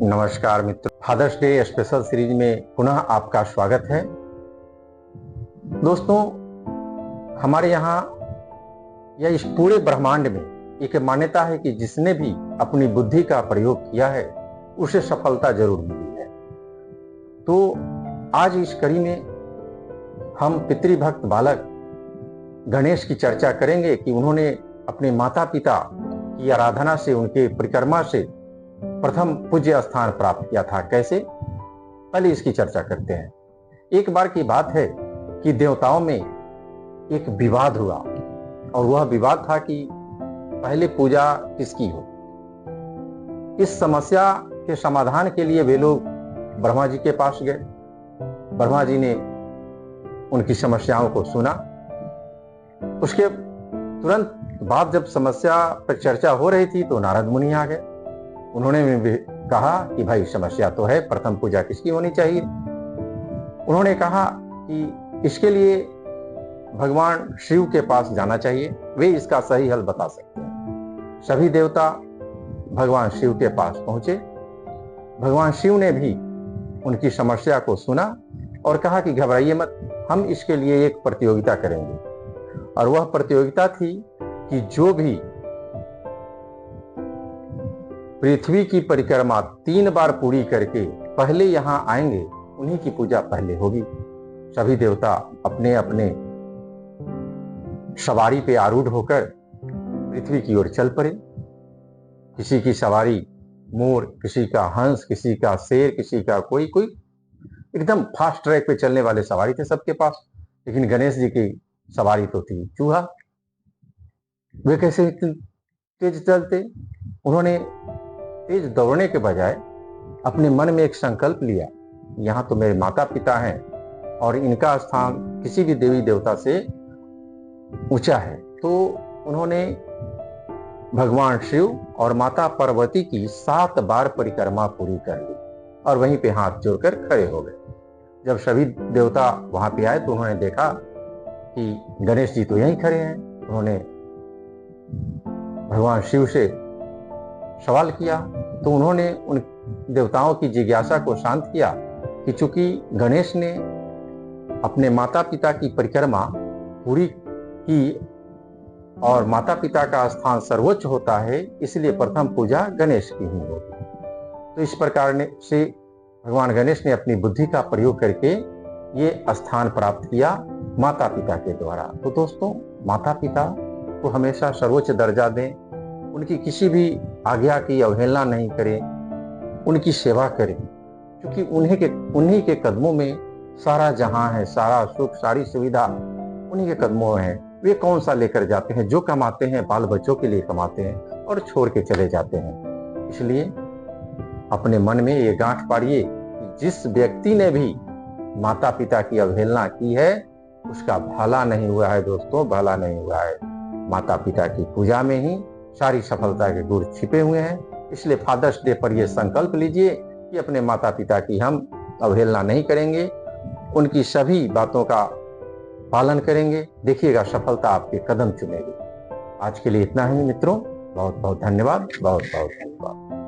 नमस्कार मित्रों, fathers day special series में पुनः आपका स्वागत है। दोस्तों, हमारे यहाँ या इस पूरे ब्रह्मांड में एक मान्यता है कि जिसने भी अपनी बुद्धि का प्रयोग किया है उसे सफलता जरूर मिली है। तो आज इस कड़ी में हम पितृभक्त बालक गणेश की चर्चा करेंगे कि उन्होंने अपने माता पिता की आराधना से, उनके परिक्रमा से प्रथम पूज्य स्थान प्राप्त किया था। कैसे, पहले इसकी चर्चा करते हैं। एक बार की बात है कि देवताओं में एक विवाद हुआ और वह विवाद था कि पहले पूजा किसकी हो। इस समस्या के समाधान के लिए वे लोग ब्रह्मा जी के पास गए। ब्रह्मा जी ने उनकी समस्याओं को सुना। उसके तुरंत बाद जब समस्या पर चर्चा हो रही थी तो नारद मुनि आ गए। उन्होंने भी कहा कि भाई समस्या तो है, प्रथम पूजा किसकी होनी चाहिए। उन्होंने कहा कि इसके लिए भगवान शिव के पास जाना चाहिए, वे इसका सही हल बता सकते हैं। सभी देवता भगवान शिव के पास पहुंचे। भगवान शिव ने भी उनकी समस्या को सुना और कहा कि घबराइए मत, हम इसके लिए एक प्रतियोगिता करेंगे। और वह प्रतियोगिता थी कि जो भी पृथ्वी की परिक्रमा 3 बार पूरी करके पहले यहां आएंगे, उन्हीं की पूजा पहले होगी। सभी देवता अपने अपने सवारी पे आरूढ़ होकर पृथ्वी की ओर चल पड़े। किसी की सवारी मोर, किसी का हंस, किसी का शेर, किसी का कोई एकदम फास्ट ट्रैक पे चलने वाले सवारी थे सबके पास। लेकिन गणेश जी की सवारी तो थी चूहा। वे कैसे तेज चलते। उन्होंने तेज दौड़ने के बजाय अपने मन में एक संकल्प लिया, यहाँ तो मेरे माता पिता हैं और इनका स्थान किसी भी देवी देवता से ऊंचा है। तो उन्होंने भगवान शिव और माता पार्वती की 7 बार परिक्रमा पूरी कर ली और वहीं पे हाथ जोड़कर खड़े हो गए। जब सभी देवता वहां पे आए तो उन्होंने देखा कि गणेश जी तो यहीं खड़े हैं। उन्होंने भगवान शिव से सवाल किया तो उन्होंने उन देवताओं की जिज्ञासा को शांत किया कि चूंकि गणेश ने अपने माता पिता की परिक्रमा पूरी की और माता पिता का स्थान सर्वोच्च होता है, इसलिए प्रथम पूजा गणेश की ही होगी। तो इस प्रकार से भगवान गणेश ने अपनी बुद्धि का प्रयोग करके ये स्थान प्राप्त किया माता पिता के द्वारा। तो दोस्तों, माता पिता को हमेशा सर्वोच्च दर्जा दें, उनकी किसी भी आज्ञा की अवहेलना नहीं करें, उनकी सेवा करें, क्योंकि उन्हीं के कदमों में सारा जहां है, सारा सुख, सारी सुविधा उन्हीं के कदमों में है। वे कौन सा लेकर जाते हैं, जो कमाते हैं बाल बच्चों के लिए कमाते हैं और छोड़ के चले जाते हैं। इसलिए अपने मन में ये गांठ पाड़िए कि जिस व्यक्ति ने भी माता पिता की अवहेलना की है उसका भला नहीं हुआ है। दोस्तों, भला नहीं हुआ है। माता पिता की पूजा में ही सारी सफलता के गुर छिपे हुए हैं। इसलिए फादर्स डे पर यह संकल्प लीजिए कि अपने माता पिता की हम अवहेलना नहीं करेंगे, उनकी सभी बातों का पालन करेंगे। देखिएगा सफलता आपके कदम चुमेगी। आज के लिए इतना ही मित्रों, बहुत बहुत धन्यवाद, बहुत बहुत धन्यवाद।